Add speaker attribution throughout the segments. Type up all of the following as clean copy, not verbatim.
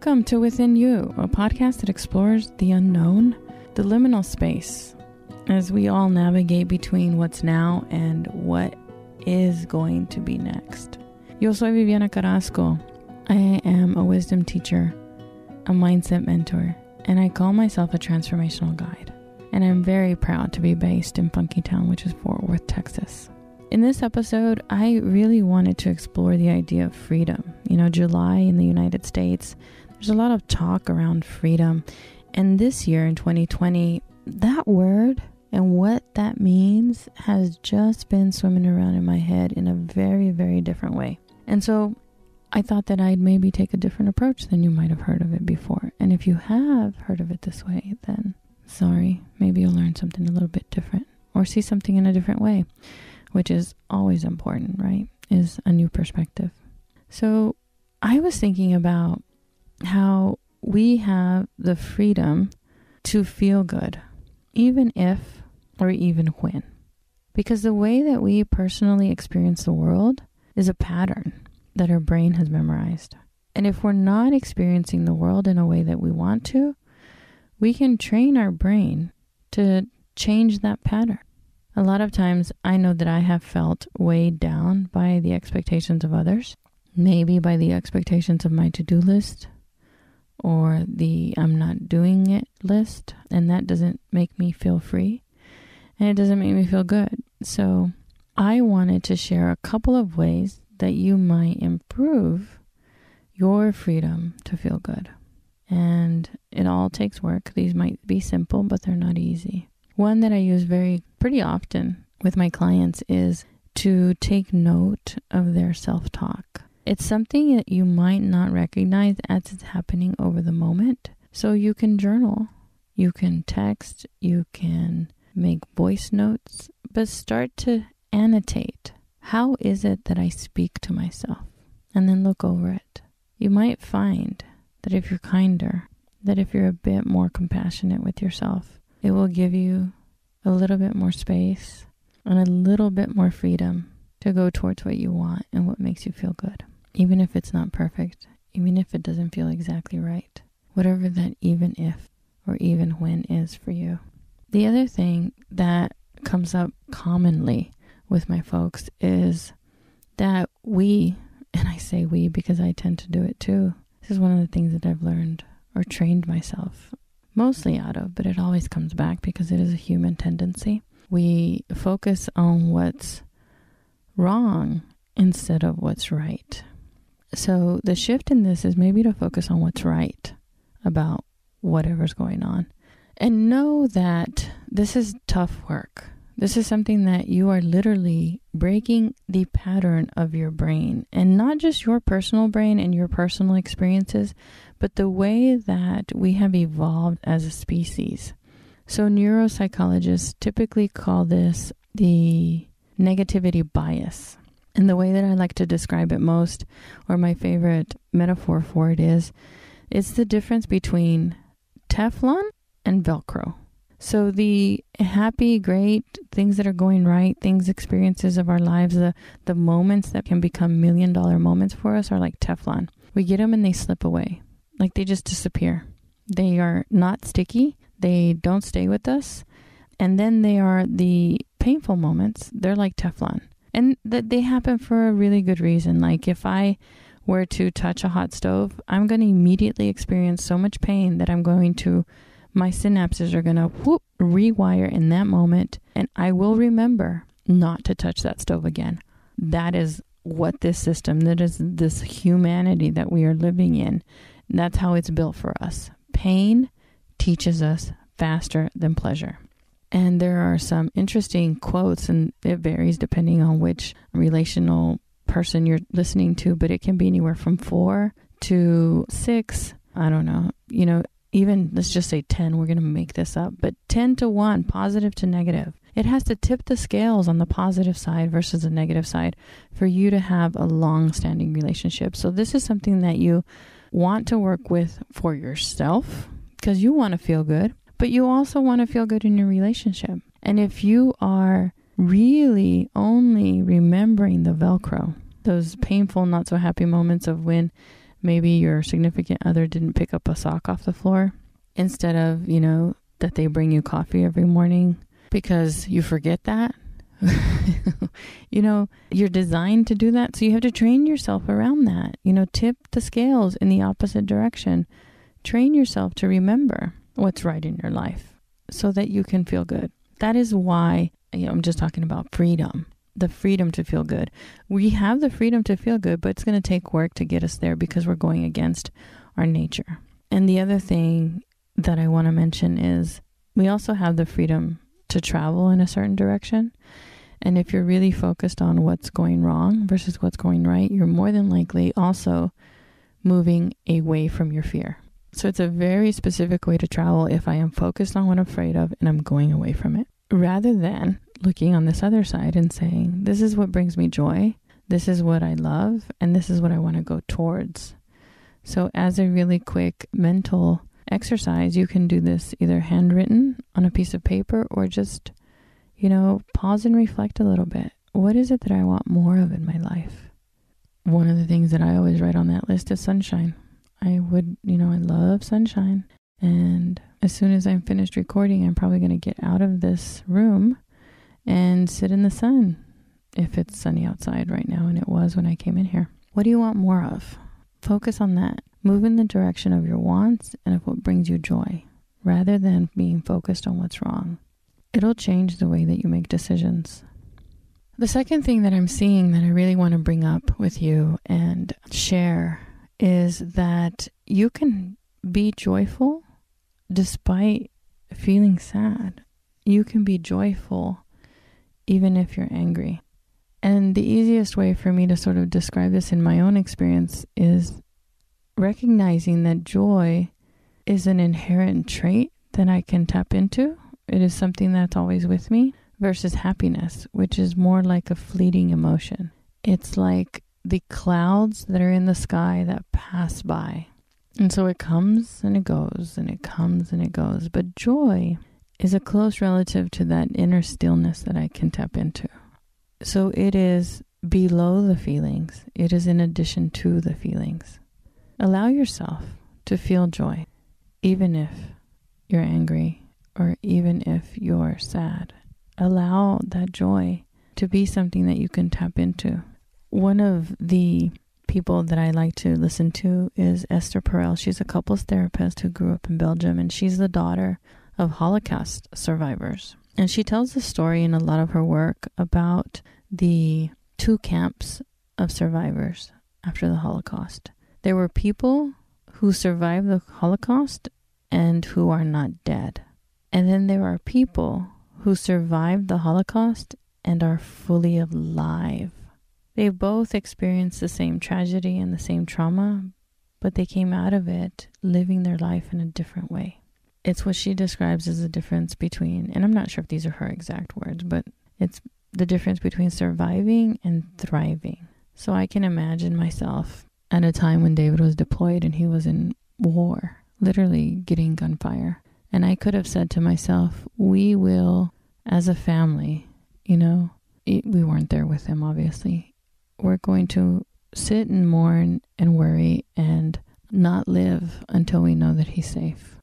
Speaker 1: Welcome to Within You, a podcast that explores the unknown, the liminal space, as we all navigate between what's now and what is going to be next. Yo soy Vivian Carrasco. I am a wisdom teacher, a mindset mentor, and I call myself a transformational guide. And I'm very proud to be based in Funky Town, which is Fort Worth, Texas. In this episode, I really wanted to explore the idea of freedom. You know, July in the United States, there's a lot of talk around freedom. And this year in 2020, that word and what that means has just been swimming around in my head in a very, very different way. And so I thought that I'd maybe take a different approach than you might have heard of it before. And if you have heard of it this way, then sorry, maybe you'll learn something a little bit different or see something in a different way, which is always important, right? Is a new perspective. So I was thinking about how we have the freedom to feel good, even if or even when. Because the way that we personally experience the world is a pattern that our brain has memorized. And if we're not experiencing the world in a way that we want to, we can train our brain to change that pattern. A lot of times I know that I have felt weighed down by the expectations of others, maybe by the expectations of my to-do list or the I'm not doing it list, and that doesn't make me feel free and it doesn't make me feel good. So I wanted to share a couple of ways that you might improve your freedom to feel good. And it all takes work. These might be simple, but they're not easy. One that I use pretty often with my clients is to take note of their self-talk. It's something that you might not recognize as it's happening over the moment. So you can journal, you can text, you can make voice notes, but start to annotate. How is it that I speak to myself? And then look over it. You might find that if you're kinder, that if you're a bit more compassionate with yourself, it will give you a little bit more space and a little bit more freedom to go towards what you want and what makes you feel good. Even if it's not perfect, even if it doesn't feel exactly right, whatever that even if or even when is for you. The other thing that comes up commonly with my folks is that we, and I say we because I tend to do it too, this is one of the things that I've learned or trained myself mostly out of, but it always comes back because it is a human tendency. We focus on what's wrong instead of what's right. So the shift in this is maybe to focus on what's right about whatever's going on. And know that this is tough work. This is something that you are literally breaking the pattern of your brain, and not just your personal brain and your personal experiences, but the way that we have evolved as a species. So neuropsychologists typically call this the negativity bias. And the way that I like to describe it most, or my favorite metaphor for it is, it's the difference between Teflon and Velcro. So the happy, great things that are going right, experiences of our lives, the moments that can become $1 million moments for us are like Teflon. We get them and they slip away. Like they just disappear. They are not sticky. They don't stay with us. And then they are the painful moments. They're like Teflon. And they happen for a really good reason. Like if I were to touch a hot stove, I'm going to immediately experience so much pain that my synapses are going to rewire in that moment, and I will remember not to touch that stove again. That is what this system, that is this humanity that we are living in. That's how it's built for us. Pain teaches us faster than pleasure. And there are some interesting quotes, and it varies depending on which relational person you're listening to, but it can be anywhere from 4 to 6. I don't know, even let's just say 10, we're going to make this up, but 10 to 1, positive to negative. It has to tip the scales on the positive side versus the negative side for you to have a long-standing relationship. So this is something that you want to work with for yourself because you want to feel good, but you also want to feel good in your relationship. And if you are really only remembering the Velcro, those painful, not so happy moments of when maybe your significant other didn't pick up a sock off the floor instead of, that they bring you coffee every morning because you forget that. You're designed to do that. So you have to train yourself around that. Tip the scales in the opposite direction. Train yourself to remember what's right in your life so that you can feel good. That is why I'm just talking about freedom, the freedom to feel good. We have the freedom to feel good, but it's going to take work to get us there because we're going against our nature. And the other thing that I want to mention is we also have the freedom to travel in a certain direction. And if you're really focused on what's going wrong versus what's going right, you're more than likely also moving away from your fear. So it's a very specific way to travel if I am focused on what I'm afraid of and I'm going away from it, rather than looking on this other side and saying, this is what brings me joy, this is what I love, and this is what I want to go towards. So as a really quick mental exercise, you can do this either handwritten on a piece of paper or just, pause and reflect a little bit. What is it that I want more of in my life? One of the things that I always write on that list is sunshine. I love sunshine. And as soon as I'm finished recording, I'm probably going to get out of this room and sit in the sun if it's sunny outside right now, and it was when I came in here. What do you want more of? Focus on that. Move in the direction of your wants and of what brings you joy, rather than being focused on what's wrong. It'll change the way that you make decisions. The second thing that I'm seeing that I really want to bring up with you and share is that you can be joyful despite feeling sad. You can be joyful even if you're angry. And the easiest way for me to sort of describe this in my own experience is recognizing that joy is an inherent trait that I can tap into. It is something that's always with me, versus happiness, which is more like a fleeting emotion. It's like the clouds that are in the sky that pass by. And so it comes and it goes, and it comes and it goes. But joy is a close relative to that inner stillness that I can tap into. So it is below the feelings. It is in addition to the feelings. Allow yourself to feel joy, even if you're angry or even if you're sad. Allow that joy to be something that you can tap into. One of the people that I like to listen to is Esther Perel. She's a couples therapist who grew up in Belgium, and she's the daughter of Holocaust survivors. And she tells the story in a lot of her work about the two camps of survivors after the Holocaust. There were people who survived the Holocaust and who are not dead. And then there are people who survived the Holocaust and are fully alive. They both experienced the same tragedy and the same trauma, but they came out of it living their life in a different way. It's what she describes as the difference between, and I'm not sure if these are her exact words, but it's the difference between surviving and thriving. So I can imagine myself at a time when David was deployed and he was in war, literally getting gunfire. And I could have said to myself, we will, as a family, we weren't there with him, obviously. We're going to sit and mourn and worry and not live until we know that he's safe.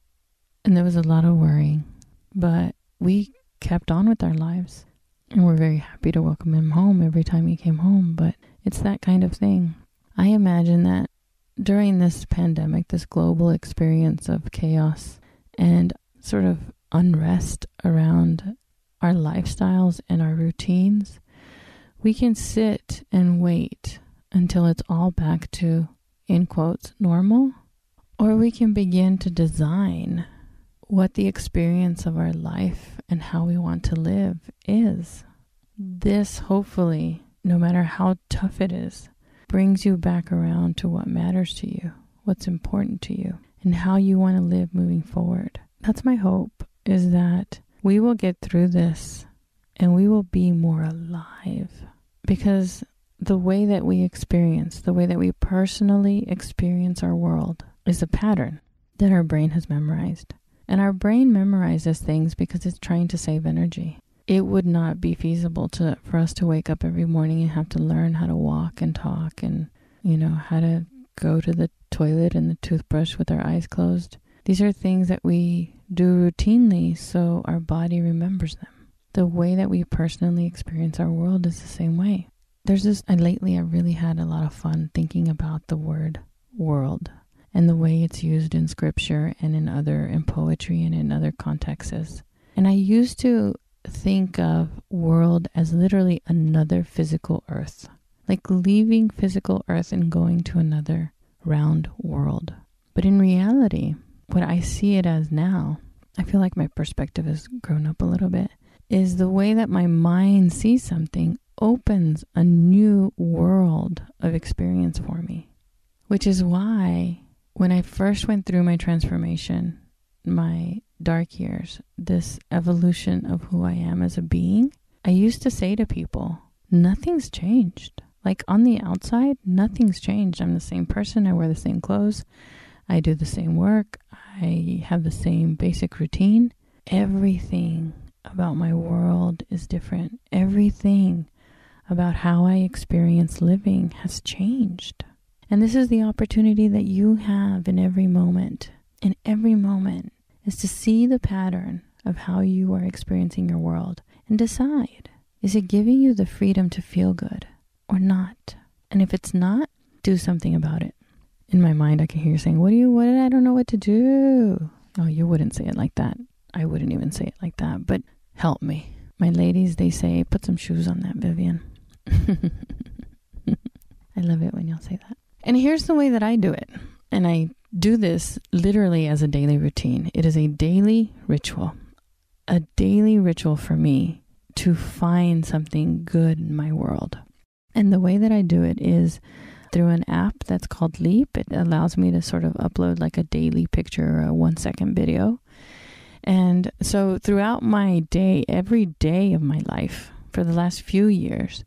Speaker 1: And there was a lot of worrying, but we kept on with our lives. And we're very happy to welcome him home every time he came home. But it's that kind of thing. I imagine that during this pandemic, this global experience of chaos and sort of unrest around our lifestyles and our routines, we can sit and wait until it's all back to, in quotes, normal, or we can begin to design what the experience of our life and how we want to live is. This, hopefully, no matter how tough it is, brings you back around to what matters to you, what's important to you, and how you want to live moving forward. That's my hope, is that we will get through this and we will be more alive. Because the way that we experience, the way that we personally experience our world is a pattern that our brain has memorized. And our brain memorizes things because it's trying to save energy. It would not be feasible for us to wake up every morning and have to learn how to walk and talk and, how to go to the toilet and the toothbrush with our eyes closed. These are things that we do routinely so our body remembers them. The way that we personally experience our world is the same way. Lately I really had a lot of fun thinking about the word world and the way it's used in scripture and in poetry and in other contexts. And I used to think of world as literally another physical earth, like leaving physical earth and going to another round world. But in reality, what I see it as now, I feel like my perspective has grown up a little bit, is the way that my mind sees something opens a new world of experience for me. Which is why when I first went through my transformation, my dark years, this evolution of who I am as a being, I used to say to people, nothing's changed. Like on the outside, nothing's changed. I'm the same person. I wear the same clothes. I do the same work. I have the same basic routine. Everything about my world is different. Everything about how I experience living has changed. And this is the opportunity that you have in every moment. In every moment is to see the pattern of how you are experiencing your world and decide, is it giving you the freedom to feel good or not? And if it's not, do something about it. In my mind, I can hear you saying, I don't know what to do. Oh, you wouldn't say it like that. I wouldn't even say it like that, but help me. My ladies, they say, put some shoes on that, Vivian. I love it when y'all say that. And here's the way that I do it. And I do this literally as a daily routine. It is a daily ritual. A daily ritual for me to find something good in my world. And the way that I do it is through an app that's called Leap. It allows me to sort of upload like a daily picture or a 1-second video. And so throughout my day, every day of my life, for the last few years,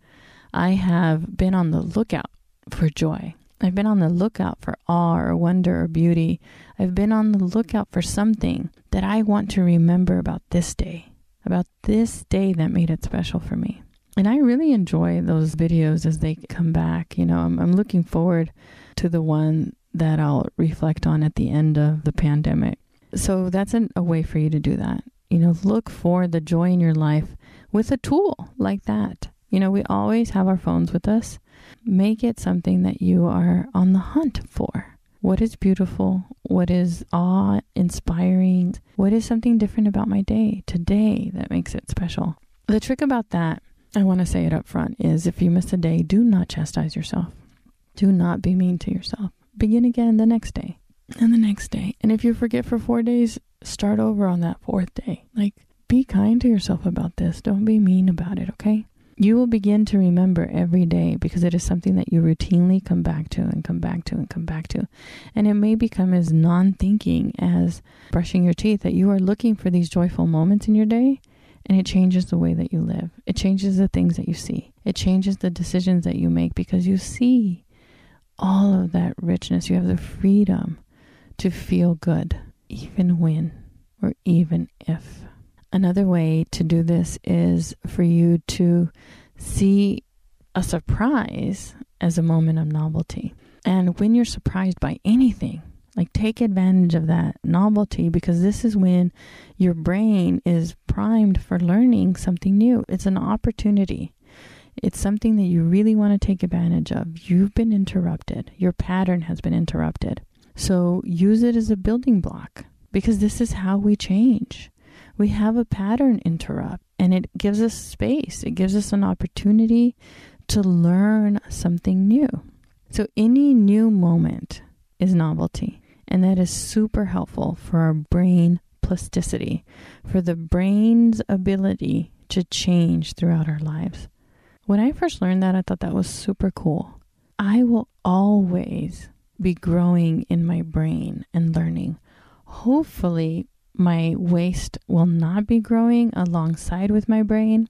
Speaker 1: I have been on the lookout for joy. I've been on the lookout for awe or wonder or beauty. I've been on the lookout for something that I want to remember about this day that made it special for me. And I really enjoy those videos as they come back. You know, I'm looking forward to the one that I'll reflect on at the end of the pandemic. So that's a way for you to do that. You know, look for the joy in your life with a tool like that. You know, we always have our phones with us. Make it something that you are on the hunt for. What is beautiful? What is awe-inspiring? What is something different about my day today that makes it special? The trick about that, I want to say it up front, is if you miss a day, do not chastise yourself. Do not be mean to yourself. Begin again the next day and the next day. And if you forget for 4 days, start over on that 4th day. Like, be kind to yourself about this. Don't be mean about it, okay? You will begin to remember every day because it is something that you routinely come back to and come back to and come back to. And it may become as non-thinking as brushing your teeth, that you are looking for these joyful moments in your day, and it changes the way that you live. It changes the things that you see. It changes the decisions that you make because you see all of that richness. You have the freedom to feel good, even when or even if. Another way to do this is for you to see a surprise as a moment of novelty. And when you're surprised by anything, like, take advantage of that novelty, because this is when your brain is primed for learning something new. It's an opportunity. It's something that you really want to take advantage of. You've been interrupted. Your pattern has been interrupted. So use it as a building block, because this is how we change. We have a pattern interrupt, and it gives us space. It gives us an opportunity to learn something new. So any new moment is novelty, and that is super helpful for our brain plasticity, for the brain's ability to change throughout our lives. When I first learned that, I thought that was super cool. I will always be growing in my brain and learning. Hopefully, my waist will not be growing alongside with my brain.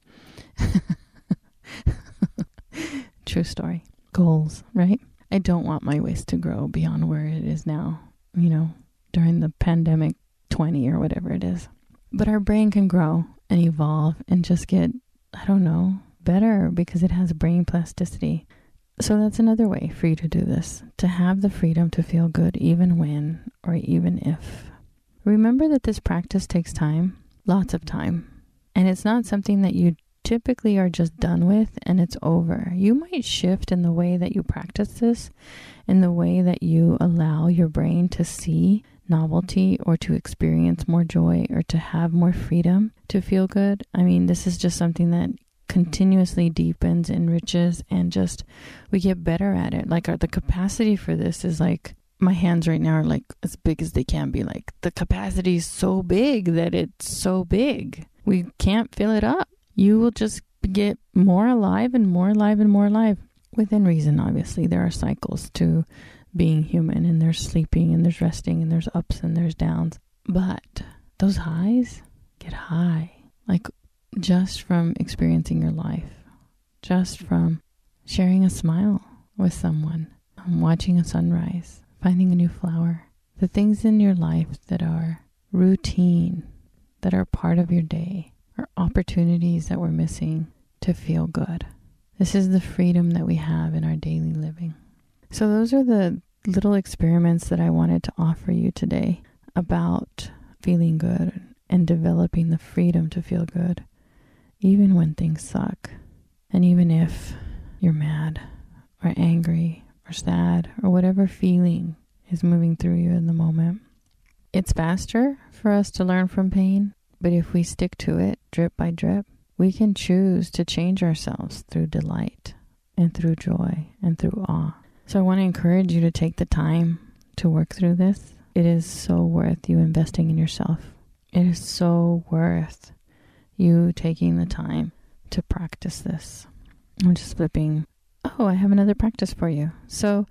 Speaker 1: True story. Goals, right? I don't want my waist to grow beyond where it is now, during the pandemic 20 or whatever it is. But our brain can grow and evolve and just get, better because it has brain plasticity. So that's another way for you to do this, to have the freedom to feel good even when or even if. Remember that this practice takes time, lots of time, and it's not something that you typically are just done with and it's over. You might shift in the way that you practice this, in the way that you allow your brain to see novelty or to experience more joy or to have more freedom to feel good. I mean, this is just something that continuously deepens, enriches, and just we get better at it. Like the capacity for this is like, my hands right now are like as big as they can be. Like the capacity is so big that it's so big. We can't fill it up. You will just get more alive and more alive and more alive. Within reason, obviously. There are cycles to being human, and there's sleeping and there's resting and there's ups and there's downs. But those highs get high. Like just from experiencing your life, just from sharing a smile with someone, watching a sunrise, finding a new flower, the things in your life that are routine, that are part of your day, are opportunities that we're missing to feel good. This is the freedom that we have in our daily living. So those are the little experiments that I wanted to offer you today about feeling good and developing the freedom to feel good, even when things suck. And even if you're mad or angry or sad or whatever feeling is moving through you in the moment. It's faster for us to learn from pain, but if we stick to it drip by drip, we can choose to change ourselves through delight and through joy and through awe. So I want to encourage you to take the time to work through this. It is so worth you investing in yourself. It is so worth you taking the time to practice this. I'm just flipping. Oh, I have another practice for you. So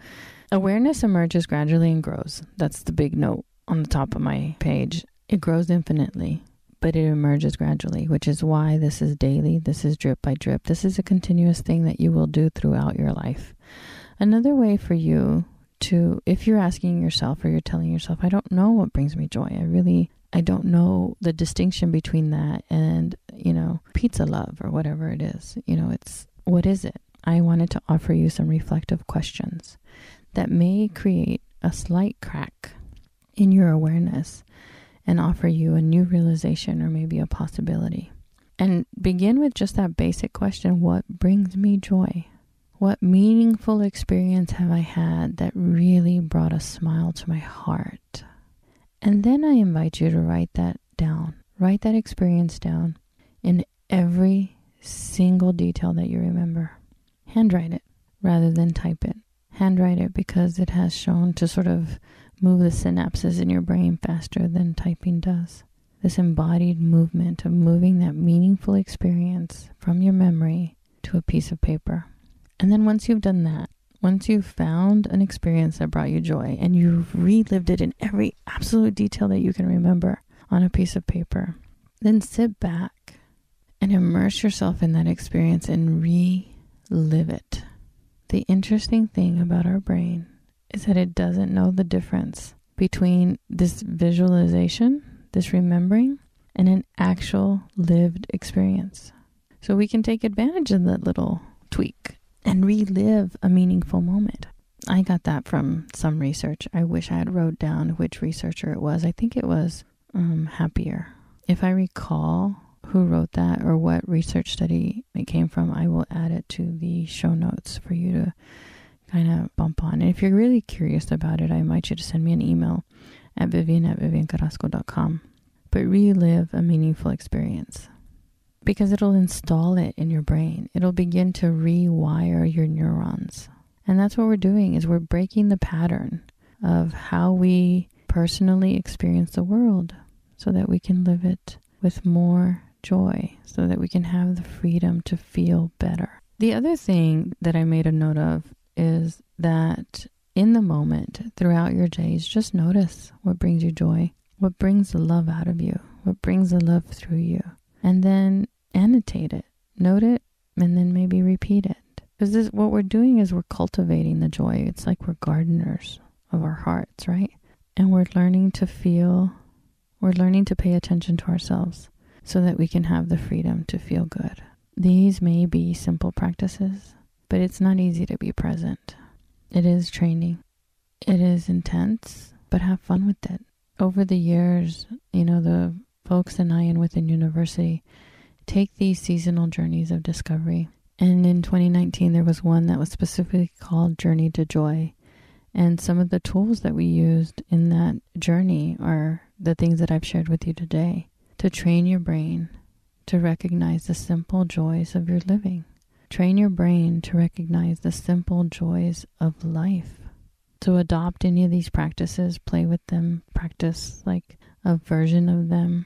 Speaker 1: awareness emerges gradually and grows. That's the big note on the top of my page. It grows infinitely, but it emerges gradually, which is why this is daily. This is drip by drip. This is a continuous thing that you will do throughout your life. Another way for you to, if you're asking yourself or you're telling yourself, I don't know what brings me joy. I don't know the distinction between that and, pizza love or whatever it is. What is it? I wanted to offer you some reflective questions that may create a slight crack in your awareness and offer you a new realization or maybe a possibility. And begin with just that basic question, what brings me joy? What meaningful experience have I had that really brought a smile to my heart? And then I invite you to write that down. Write that experience down in every single detail that you remember. Handwrite it rather than type it. Handwrite it because it has shown to sort of move the synapses in your brain faster than typing does. This embodied movement of moving that meaningful experience from your memory to a piece of paper. And then once you've done that, once you've found an experience that brought you joy and you've relived it in every absolute detail that you can remember on a piece of paper, then sit back and immerse yourself in that experience and relive it. The interesting thing about our brain is that it doesn't know the difference between this visualization, this remembering, and an actual lived experience. So we can take advantage of that little tweak and relive a meaningful moment. I got that from some research. I wish I had wrote down which researcher it was. I think it was Happier. If I recall who wrote that or what research study it came from, I will add it to the show notes for you to kind of bump on. And if you're really curious about it, I invite you to send me an email at vivian@viviancarrasco.com. But relive a meaningful experience because it'll install it in your brain. It'll begin to rewire your neurons. And that's what we're doing, is we're breaking the pattern of how we personally experience the world so that we can live it with more joy, so that we can have the freedom to feel better. The other thing that I made a note of is that in the moment, throughout your days, just notice what brings you joy, what brings the love out of you, what brings the love through you, and then annotate it, note it, and then maybe repeat it. Because what we're doing is we're cultivating the joy. It's like we're gardeners of our hearts, right? And we're learning to feel, we're learning to pay attention to ourselves so that we can have the freedom to feel good. These may be simple practices, but it's not easy to be present. It is training. It is intense, but have fun with it. Over the years, the folks and I in Within University take these seasonal journeys of discovery. And in 2019, there was one that was specifically called Journey to Joy. And some of the tools that we used in that journey are the things that I've shared with you today to train your brain to recognize the simple joys of your living. Train your brain to recognize the simple joys of life. To adopt any of these practices, play with them, practice like a version of them.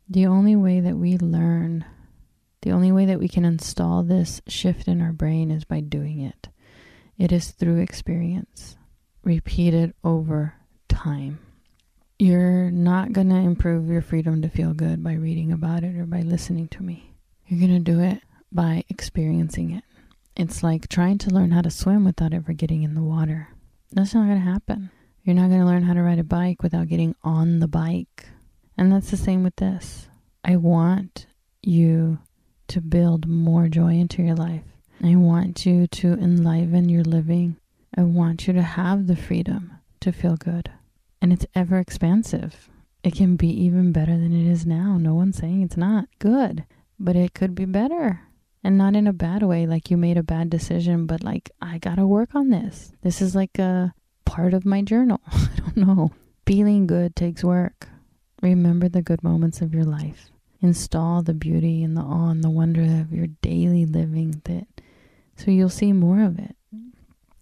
Speaker 1: The only way that we learn, the only way that we can install this shift in our brain is by doing it. It is through experience, repeated over time. You're not going to improve your freedom to feel good by reading about it or by listening to me. You're going to do it by experiencing it. It's like trying to learn how to swim without ever getting in the water. That's not going to happen. You're not going to learn how to ride a bike without getting on the bike. And that's the same with this. I want you to build more joy into your life. I want you to enliven your living. I want you to have the freedom to feel good. And it's ever expansive. It can be even better than it is now. No one's saying it's not good, but it could be better. And not in a bad way, like you made a bad decision, but like, I gotta work on this. This is like a part of my journal. I don't know. Feeling good takes work. Remember the good moments of your life. Install the beauty and the awe and the wonder of your daily living, so you'll see more of it.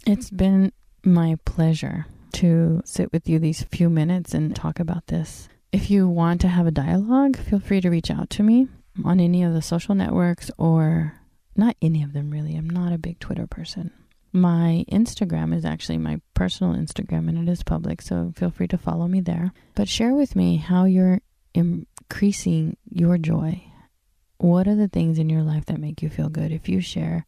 Speaker 1: It's been my pleasure to sit with you these few minutes and talk about this. If you want to have a dialogue, feel free to reach out to me on any of the social networks, or not any of them really. I'm not a big Twitter person. My Instagram is actually my personal Instagram, and it is public, so feel free to follow me there. But share with me how you're increasing your joy. What are the things in your life that make you feel good? If you share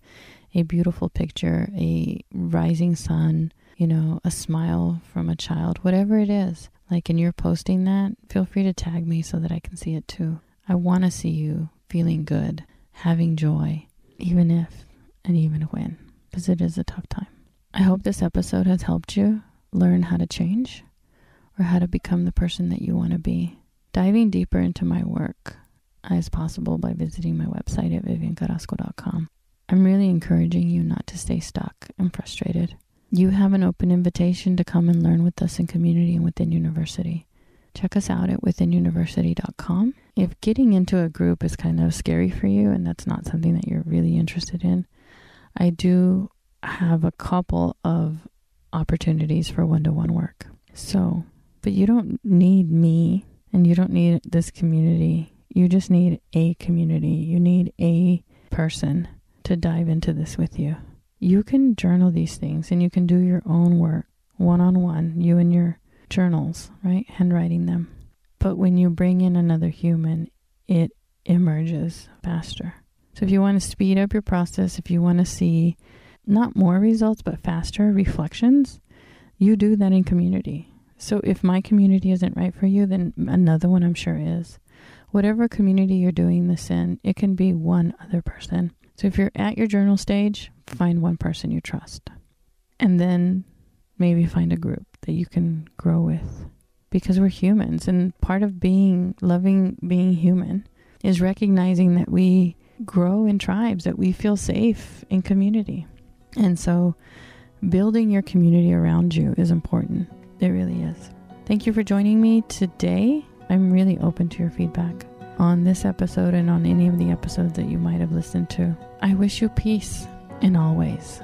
Speaker 1: a beautiful picture, a rising sun, a smile from a child, whatever it is, and you're posting that, feel free to tag me so that I can see it too. I want to see you feeling good, having joy, even if and even when, because it is a tough time. I hope this episode has helped you learn how to change or how to become the person that you want to be. Diving deeper into my work is possible by visiting my website at viviancarrasco.com. I'm really encouraging you not to stay stuck and frustrated. You have an open invitation to come and learn with us in community and within university. Check us out at withinuniversity.com. If getting into a group is kind of scary for you and that's not something that you're really interested in, I do have a couple of opportunities for one-to-one work. But you don't need me and you don't need this community. You just need a community. You need a person to dive into this with you. You can journal these things and you can do your own work one-on-one, you and your journals, right? Handwriting them. But when you bring in another human, it emerges faster. So if you want to speed up your process, if you want to see not more results, but faster reflections, you do that in community. So if my community isn't right for you, then another one I'm sure is. Whatever community you're doing this in, it can be one other person. So if you're at your journal stage, find one person you trust. And then maybe find a group that you can grow with. Because we're humans, and part of being human is recognizing that we grow in tribes, that we feel safe in community. And so building your community around you is important. It really is. Thank you for joining me today. I'm really open to your feedback on this episode and on any of the episodes that you might have listened to. I wish you peace in all ways.